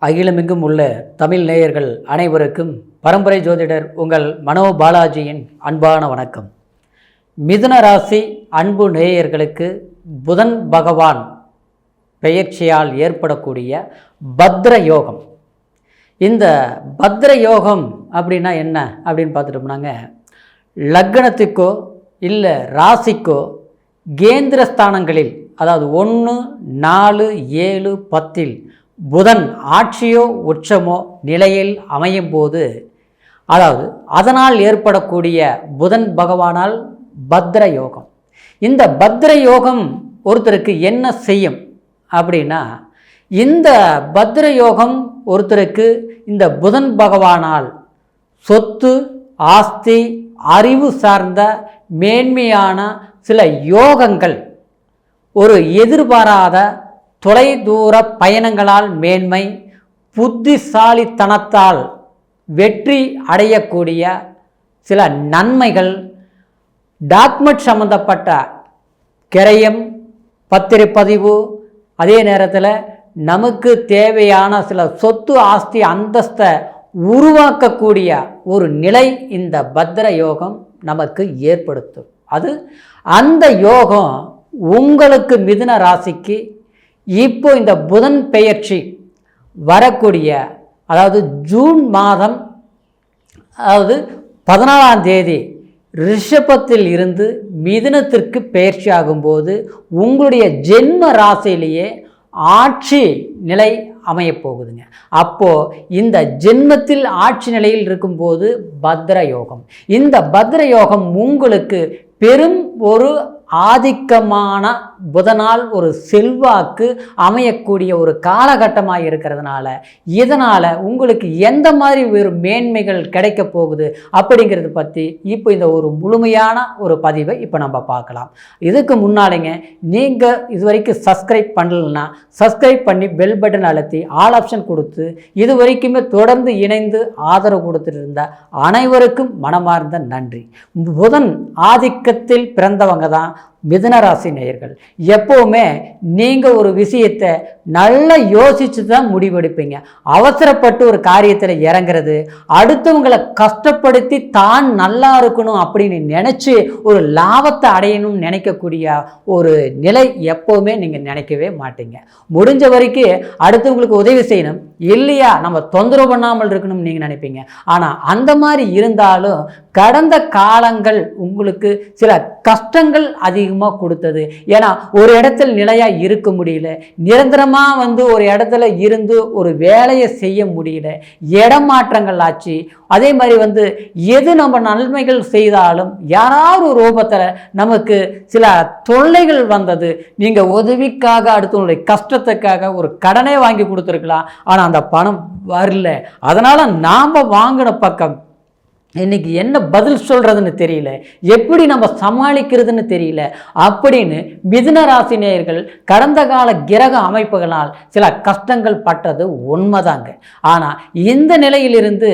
அகிலமெங்கும் உள்ள தமிழ் நேயர்கள் அனைவருக்கும் பரம்பரை ஜோதிடர் உங்கள் மனோ பாலாஜியின் அன்பான வணக்கம். மிதுன ராசி அன்பு நேயர்களுக்கு புதன் பகவான் பெயர்ச்சியால் ஏற்படக்கூடிய பத்ர யோகம். இந்த பத்ர யோகம் அப்படின்னா என்ன அப்படின்னு பார்த்துட்டோம்னாங்க, லக்னத்துக்கோ இல்லை ராசிக்கோ கேந்திர ஸ்தானங்களில், அதாவது 1, 4, 7, 10 புதன் ஆட்சியோ உச்சமோ நிலையில் அமையும் போது, அதாவது அதனால் ஏற்படக்கூடிய புதன் பகவானால் பத்ர யோகம். இந்த பத்ர யோகம் ஒருத்தருக்கு என்ன செய்யும் அப்படின்னா, இந்த பத்ர யோகம் ஒருத்தருக்கு இந்த புதன் பகவானால் சொத்து, ஆஸ்தி, அறிவு சார்ந்த மேன்மையான சில யோகங்கள், ஒரு எதிர்பாராத தொலைதூர பயணங்களால் மேன்மை, புத்திசாலித்தனத்தால் வெற்றி அடையக்கூடிய சில நன்மைகள், டாக்குமெண்ட் சம்பந்தப்பட்ட கிரயம், பத்திரப்பதிவு, அதே நேரத்தில் நமக்கு தேவையான சில சொத்து, ஆஸ்தி, அந்தஸ்தை உருவாக்கக்கூடிய ஒரு நிலை இந்த பத்ர யோகம் நமக்கு ஏற்படுத்தும். அந்த யோகம் உங்களுக்கு மிதுன ராசிக்கு இப்போ இந்த புதன் பெயர்ச்சி வரக்கூடிய, அதாவது ஜூன் மாதம், அதாவது 14ஆம் தேதி ரிஷபத்தில் இருந்து மிதுனத்திற்கு பெயர்ச்சி ஆகும்போது உங்களுடைய ஜென்ம ராசியிலேயே ஆட்சி நிலை அமையப்போகுதுங்க. அப்போது இந்த ஜென்மத்தில் ஆட்சி நிலையில் இருக்கும்போது பத்ர யோகம், இந்த பத்ர யோகம் உங்களுக்கு பெரும் ஒரு ஆதிக்கமான புதனால் ஒரு செல்வாக்கு அமையக்கூடிய ஒரு காலகட்டமாக இருக்கிறதுனால, இதனால் உங்களுக்கு எந்த மாதிரி ஒரு மேன்மைகள் கிடைக்க போகுது அப்படிங்கிறத பற்றி இப்போ இந்த ஒரு முழுமையான ஒரு பதிவை இப்போ நம்ம பார்க்கலாம். இதுக்கு முன்னாலேங்க நீங்கள் இது வரைக்கும் சப்ஸ்கிரைப் பண்ணலைன்னா சப்ஸ்கிரைப் பண்ணி பெல் பட்டன் அழுத்தி ஆல் ஆப்ஷன் கொடுத்து இது வரைக்குமே தொடர்ந்து இணைந்து ஆதரவு கொடுத்துட்டு இருந்த அனைவருக்கும் மனமார்ந்த நன்றி. புதன் ஆதிக்கத்தில் பிறந்தவங்க தான் மிதுன ராசி நேயர்கள். எப்போவுமே நீங்கள் ஒரு விஷயத்தை நல்லா யோசித்து தான் முடிவெடுப்பீங்க. அவசரப்பட்டு ஒரு காரியத்தில் இறங்குறது, அடுத்தவங்களை கஷ்டப்படுத்தி தான் நல்லா இருக்கணும் அப்படின்னு நினச்சி ஒரு லாபத்தை அடையணும்னு நினைக்கக்கூடிய ஒரு நிலை எப்போவுமே நீங்கள் நினைக்கவே மாட்டீங்க. முடிஞ்ச வரைக்கும் அடுத்தவங்களுக்கு உதவி செய்யணும், இல்லையா நம்ம தொந்தரவு பண்ணாமல் இருக்கணும்னு நீங்கள் நினைப்பீங்க. ஆனால் அந்த மாதிரி இருந்தாலும் கடந்த காலங்கள் உங்களுக்கு சில கஷ்டங்கள் அதிகமாக கொடுத்தது. ஏன்னா ஒரு இடத்துல நிலையாக இருக்க முடியல, நிரந்தரமாக ஒரு இடத்துல இருந்து ஒரு வேலையை செய்ய முடியல, இடமாற்றங்கள் ஆச்சு. அதே மாதிரி எது நம்ம நன்மைகள் செய்தாலும் யாராவது ஒரு ரூபத்தில் நமக்கு சில தொல்லைகள் வந்தது. நீங்கள் உதவிக்காக, அடுத்தவங்களுடைய கஷ்டத்துக்காக ஒரு கடனே வாங்கி கொடுத்துருக்கலாம், ஆனால் அந்த பணம் வரல. அதனால் நாம் வாங்கின பக்கம் இன்னைக்கு என்ன பதில் சொல்கிறதுன்னு தெரியல, எப்படி நம்ம சமாளிக்கிறதுன்னு தெரியல அப்படின்னு மிதுன ராசி நேயர்கள் கடந்த கால கிரக அமைப்புகளால் சில கஷ்டங்கள் பட்டது உண்மைதாங்க. ஆனால் இந்த நிலையிலிருந்து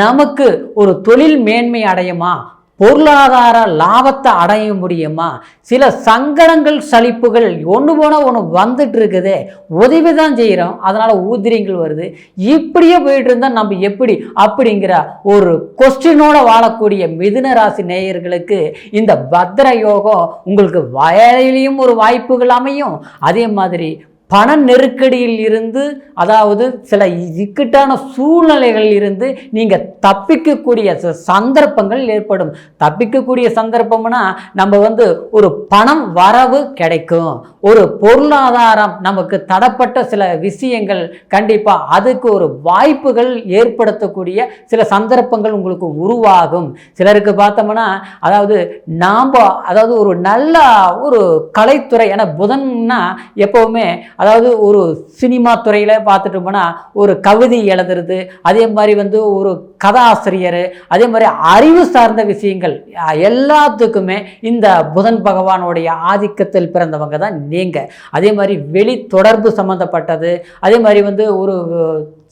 நமக்கு ஒரு தொழில் மேன்மை அடையுமா, பொருளாதார லாபத்தை அடைய முடியுமா, சில சங்கடங்கள் சலிப்புகள் ஒன்று போனால் ஒன்று வந்துட்டு இருக்குதே, உதவி தான் செய்கிறோம், அதனால் ஊதிரியங்கள் வருது, இப்படியே போயிட்டு இருந்தால் நம்ம எப்படி அப்படிங்கிற ஒரு கொஸ்டினோட வாழக்கூடிய மிதுன ராசி நேயர்களுக்கு இந்த பத்ர யோகம் உங்களுக்கு வேலையிலையும் ஒரு வாய்ப்புகள் அமையும். அதே மாதிரி பண நெருக்கடியில் இருந்து, அதாவது சில இக்கட்டான சூழ்நிலைகளில் இருந்து நீங்கள் தப்பிக்கக்கூடிய சந்தர்ப்பங்கள் ஏற்படும். தப்பிக்கக்கூடிய சந்தர்ப்பம்னா நம்ம ஒரு பணம் வரவு கிடைக்கும், ஒரு பொருளாதாரம் நமக்கு தடப்பட்ட சில விஷயங்கள் கண்டிப்பாக அதுக்கு ஒரு வாய்ப்புகள் ஏற்படுத்தக்கூடிய சில சந்தர்ப்பங்கள் உங்களுக்கு உருவாகும். சிலருக்கு பார்த்தோம்னா அதாவது ஒரு நல்ல ஒரு கலைத்துறை, ஏன்னா புதன்னா எப்போவுமே அதாவது ஒரு சினிமா துறையில் பார்த்துட்டோம்னா ஒரு கவிதை எழுதுறது, அதே மாதிரி ஒரு கதாசிரியர், அதே மாதிரி அறிவு சார்ந்த விஷயங்கள் எல்லாத்துக்குமே இந்த புதன் பகவானுடைய ஆதிக்கத்தில் பிறந்தவங்க தான் நீங்கள். அதே மாதிரி வெளி தொடர்பு சம்மந்தப்பட்டது, அதே மாதிரி ஒரு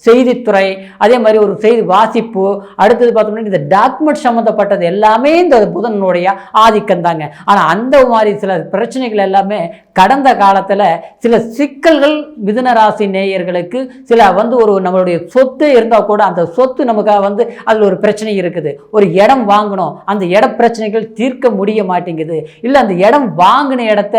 செய்தித்துறை, அதே மாதிரி ஒரு செய்தி வாசிப்பு, அடுத்தது பார்த்தோம்னா இந்த டாக்குமெண்ட் சம்மந்தப்பட்டது எல்லாமே இந்த புதனுடைய ஆதிக்கம் தாங்க. ஆனால் அந்த மாதிரி சில பிரச்சனைகள் எல்லாமே கடந்த காலத்தில் சில சிக்கல்கள் மிதுன ராசி நேயர்களுக்கு சில ஒரு நம்மளுடைய சொத்து இருந்தால் கூட அந்த சொத்து நமக்கு அதில் ஒரு பிரச்சனை இருக்குது. ஒரு இடம் வாங்கணும், அந்த இட பிரச்சனைகள் தீர்க்க முடிய மாட்டேங்குது. இல்லை அந்த இடம் வாங்கின இடத்த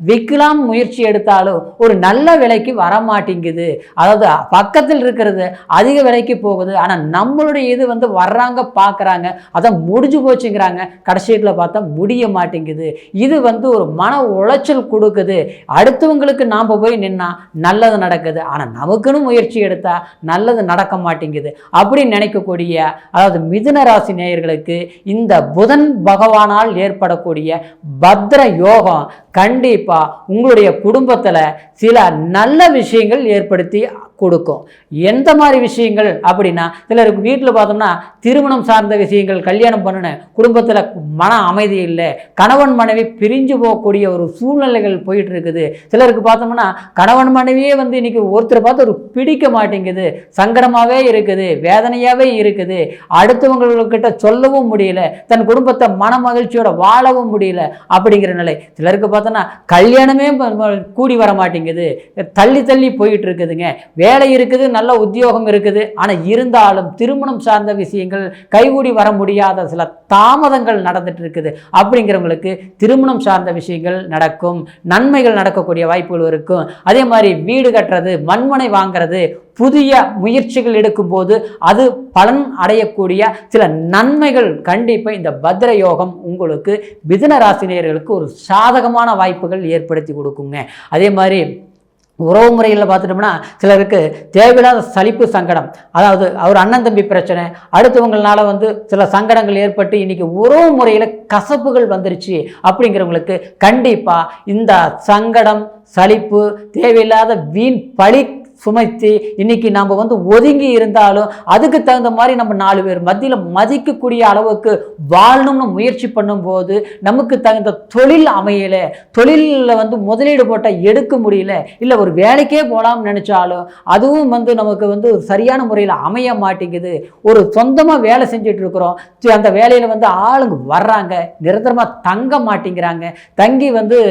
விற்கலாம் முயற்சி எடுத்தாலும் ஒரு நல்ல விலைக்கு வர மாட்டேங்குது. அதாவது பக்கத்தில் இருக்கிறது அதிக விலைக்கு போகுது, ஆனால் நம்மளுடைய இது வர்றாங்க பார்க்குறாங்க, அதான் முடிஞ்சு போச்சுங்கிறாங்க, கடைசியில் பார்த்தா முடிய மாட்டேங்குது. இது ஒரு மன உளைச்சல் கொடுக்குது. அடுத்தவங்களுக்கு நாம் போய் நின்னா நல்லது நடக்குது, ஆனால் நமக்குன்னு முயற்சி எடுத்தா நல்லது நடக்க மாட்டேங்குது அப்படின்னு நினைக்கக்கூடிய அதாவது மிதுன ராசி நேயர்களுக்கு இந்த புதன் பகவானால் ஏற்படக்கூடிய பத்ர யோகம் கண்டிப்பா உங்களுடைய குடும்பத்தில் சில நல்ல விஷயங்கள் ஏற்படுத்தி கொடுக்கும். எந்த மாதிரி விஷயங்கள் அப்படின்னா, சிலருக்கு வீட்டில் பார்த்தோம்னா திருமணம் சார்ந்த விஷயங்கள், கல்யாணம் பண்ணணும், குடும்பத்தில் மன அமைதி இல்லை, கணவன் மனைவி பிரிஞ்சு போகக்கூடிய ஒரு சூழ்நிலைகள் போயிட்டு இருக்குது. சிலருக்கு பார்த்தோம்னா கணவன் மனைவியே இன்னைக்கு ஒருத்தரை பார்த்து ஒரு பிடிக்க மாட்டேங்குது, சங்கடமாகவே இருக்குது, வேதனையாகவே இருக்குது, அடுத்தவங்கக்கிட்ட சொல்லவும் முடியல, தன் குடும்பத்தை மன மகிழ்ச்சியோட வாழவும் முடியல அப்படிங்கிற நிலை. சிலருக்கு பார்த்தோன்னா கல்யாணமே கூடி வர மாட்டேங்குது, தள்ளி தள்ளி போயிட்டு இருக்குதுங்க. வேலை இருக்குது, நல்ல உத்தியோகம் இருக்குது, ஆனால் இருந்தாலும் திருமணம் சார்ந்த விஷயங்கள் கைகூடி வர முடியாத சில தாமதங்கள் நடந்துட்டு இருக்குது. அப்படிங்கிறவங்களுக்கு திருமணம் சார்ந்த விஷயங்கள் நடக்கும், நன்மைகள் நடக்கக்கூடிய வாய்ப்புகள் இருக்கும். அதே மாதிரி வீடு கட்டுறது, மண்மனை வாங்கிறது, புதிய முயற்சிகள் எடுக்கும்போது அது பலன் அடையக்கூடிய சில நன்மைகள் கண்டிப்பாக இந்த பத்ர யோகம் உங்களுக்கு மிதுன ராசினியர்களுக்கு ஒரு சாதகமான வாய்ப்புகள் ஏற்படுத்தி கொடுக்குங்க. அதே மாதிரி உறவு முறையில் பார்த்துட்டோம்னா சிலருக்கு தேவையில்லாத சலிப்பு சங்கடம், அதாவது அவர் அண்ணன் தம்பி பிரச்சனை, அடுத்தவங்களால சில சங்கடங்கள் ஏற்பட்டு இன்னைக்கு உறவு முறையில் கசப்புகள் வந்துருச்சு அப்படிங்கிறவங்களுக்கு கண்டிப்பாக இந்த சங்கடம், சலிப்பு, தேவையில்லாத வீண் பழி சுமைத்து இன்னைக்கு நாம் ஒதுங்கி இருந்தாலும் அதுக்கு தகுந்த மாதிரி நம்ம 4 பேர் மத்தியில் மதிக்கக்கூடிய அளவுக்கு வாழணும்னு முயற்சி பண்ணும்போது நமக்கு தகுந்த தொழில் அமையலை, தொழிலில் முதலீடு போட்டால் எடுக்க முடியல, இல்லை ஒரு வேலைக்கே போகலாம்னு நினச்சாலும் அதுவும் நமக்கு ஒரு சரியான முறையில் அமைய மாட்டேங்குது. ஒரு சொந்தமாக வேலை செஞ்சுட்டு இருக்கிறோம், அந்த வேலையில் ஆளுங்க வர்றாங்க, நிரந்தரமாக தங்க மாட்டேங்கிறாங்க, தங்கி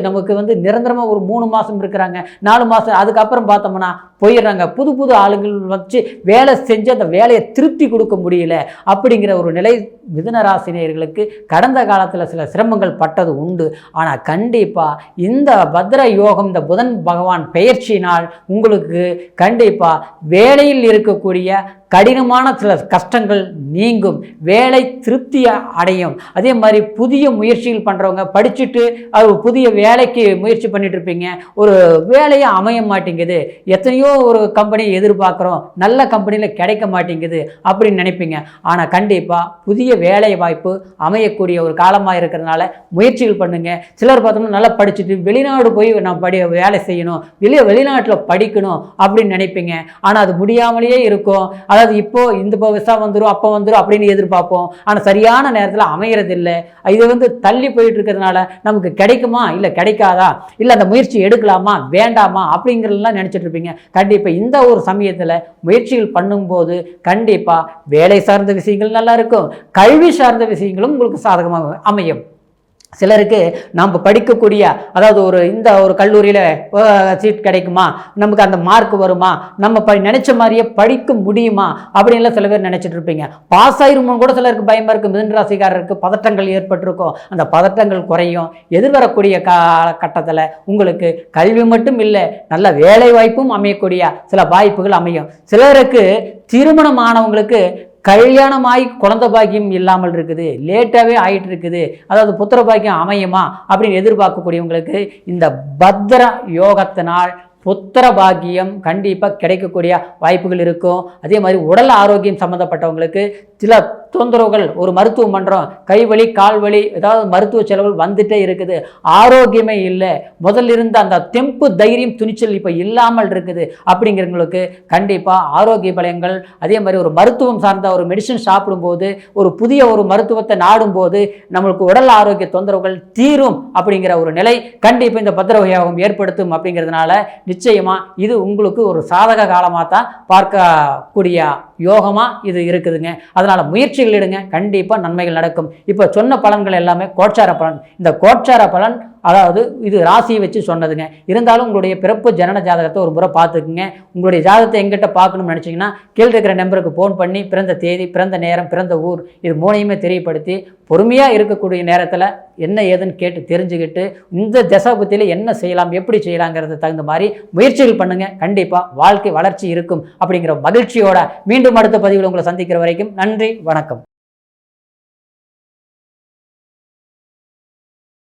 நமக்கு நிரந்தரமாக ஒரு 3 மாதம் இருக்கிறாங்க, 4 மாதம், அதுக்கப்புறம் பார்த்தோம்னா போயிடுறாங்க. புது புது ஆளுங்கள் வச்சு வேலை செஞ்சு அந்த வேலையை திருப்தி கொடுக்க முடியல அப்படிங்கிற ஒரு நிலை மிதுன ராசினியர்களுக்கு கடந்த காலத்தில் சில சிரமங்கள் பட்டது உண்டு. ஆனால் கண்டிப்பாக இந்த பத்ர யோகம், இந்த புதன் பகவான் பெயர்ச்சியினால் உங்களுக்கு கண்டிப்பாக வேலையில் இருக்கக்கூடிய கடினமான சில கஷ்டங்கள் நீங்கும், வேலை திருப்தி அடையும். அதே மாதிரி புதிய முயற்சிகள் பண்ணுறவங்க, படிச்சுட்டு அது புதிய வேலைக்கு முயற்சி பண்ணிட்டு இருப்பீங்க, ஒரு வேலையை அமைய மாட்டேங்குது, எத்தனையோ ஒரு கம்பெனி எதிர்பார்க்குறோம், நல்ல கம்பெனியில் கிடைக்க மாட்டேங்குது அப்படின்னு நினைப்பீங்க. ஆனால் கண்டிப்பாக புதிய வேலை வாய்ப்பு அமையக்கூடிய ஒரு காலமாக இருக்கிறதுனால முயற்சிகள் பண்ணுங்க. சிலர் பார்த்தோம்னா நல்லா படிச்சுட்டு வெளிநாடு போய் நான் வேலை செய்யணும், வெளிநாட்டில் படிக்கணும் அப்படின்னு நினைப்பீங்க. ஆனால் அது முடியாமலேயே இருக்கும். அதாவது இப்போ இந்த விசா வந்துடும், அப்போ வந்துடும் அப்படின்னு எதிர்பார்ப்போம், ஆனால் சரியான நேரத்தில் அமையறதில்லை. இது தள்ளி போயிட்டு இருக்கிறதுனால நமக்கு கிடைக்குமா இல்லை கிடைக்காதா, இல்லை அந்த முயற்சி எடுக்கலாமா வேண்டாமா அப்படிங்கிறதெல்லாம் நினச்சிட்டு இருப்பீங்க. கண்டிப்பாக இந்த ஒரு சமயத்தில் முயற்சிகள் பண்ணும்போது கண்டிப்பாக வேலை சார்ந்த விஷயங்கள் நல்லா இருக்கும், கல்வி சார்ந்த விஷயங்களும் உங்களுக்கு சாதகமாக அமையும். சிலருக்கு நாம் படிக்கக்கூடிய, அதாவது இந்த ஒரு கல்லூரியில் சீட் கிடைக்குமா, நமக்கு அந்த மார்க் வருமா, நம்ம நினச்ச மாதிரியே படிக்க முடியுமா அப்படின்லாம் சில பேர் நினச்சிட்டு இருப்பீங்க. பாஸ் ஆயிருமோ கூட சிலருக்கு பயமாக இருக்குது. மிதுன ராசிக்காரருக்கு பதட்டங்கள் ஏற்பட்டிருக்கும், அந்த பதட்டங்கள் குறையும். எதிர்வரக்கூடிய காலகட்டத்தில் உங்களுக்கு கல்வி மட்டும் இல்லை, நல்ல வேலை வாய்ப்பும் அமையக்கூடிய சில வாய்ப்புகள் அமையும். சிலருக்கு திருமணமானவங்களுக்கு கல்யாணமாகி குழந்தை பாக்கியம் இல்லாமல் இருக்குது, லேட்டாகவே ஆகிட்டு இருக்குது, அதாவது புத்திர பாக்கியம் அமையுமா அப்படின்னு எதிர்பார்க்கக்கூடியவங்களுக்கு இந்த பத்ர யோகத்தினால் புத்திர பாக்கியம் கண்டிப்பாக கிடைக்கக்கூடிய வாய்ப்புகள் இருக்கும். அதே மாதிரி உடல் ஆரோக்கியம் சம்மந்தப்பட்டவங்களுக்கு சில தொந்தரவுகள், ஒரு மருத்துவம் பண்ணுறோம், கைவலி கால்வலி ஏதாவது மருத்துவ செலவுகள் வந்துட்டே இருக்குது, ஆரோக்கியமே இல்லை, முதல்ல இருந்த அந்த தெம்பு தைரியம் துணிச்சல் இப்போ இல்லாமல் இருக்குது அப்படிங்கிறவங்களுக்கு கண்டிப்பாக ஆரோக்கிய பலன்கள், அதே மாதிரி ஒரு மருத்துவம் சார்ந்த ஒரு மெடிசன் சாப்பிடும்போது, ஒரு புதிய ஒரு மருத்துவத்தை நாடும்போது நம்மளுக்கு உடல் ஆரோக்கிய தொந்தரவுகள் தீரும் அப்படிங்கிற ஒரு நிலை கண்டிப்பாக இந்த பத்ர யோகம் ஏற்படுத்தும். அப்படிங்கிறதுனால நிச்சயமாக இது உங்களுக்கு ஒரு சாதக காலமாக தான் பார்க்கக்கூடிய யோகமாக இது இருக்குதுங்க. அதனால் முயற்சிகள் எடுங்க, கண்டிப்பாக நன்மைகள் நடக்கும். இப்போ சொன்ன பலன்கள் எல்லாமே கோட்சார பலன். இந்த கோட்சார பலன் அதாவது இது ராசியை வச்சு சொன்னதுங்க. இருந்தாலும் உங்களுடைய பிறப்பு ஜனன ஜாதகத்தை ஒரு முறை பார்த்துக்குங்க. உங்களுடைய ஜாதகத்தை எங்கிட்ட பார்க்கணும்னு நினச்சிங்கன்னா கீழே இருக்கிற நம்பருக்கு ஃபோன் பண்ணி பிறந்த தேதி, பிறந்த நேரம், பிறந்த ஊர் இது மூணையுமே தெரியப்படுத்தி பொறுமையாக இருக்கக்கூடிய நேரத்தில் என்ன ஏதுன்னு கேட்டு தெரிஞ்சுக்கிட்டு இந்த தசாபுத்தியில் என்ன செய்யலாம், எப்படி செய்யலாங்கிறது தகுந்த மாதிரி முயற்சிகள் பண்ணுங்கள். கண்டிப்பாக வாழ்க்கை வளர்ச்சி இருக்கும் அப்படிங்கிற மகிழ்ச்சியோட மீண்டும் அடுத்த பதிவில் உங்களை சந்திக்கிற வரைக்கும் நன்றி, வணக்கம்.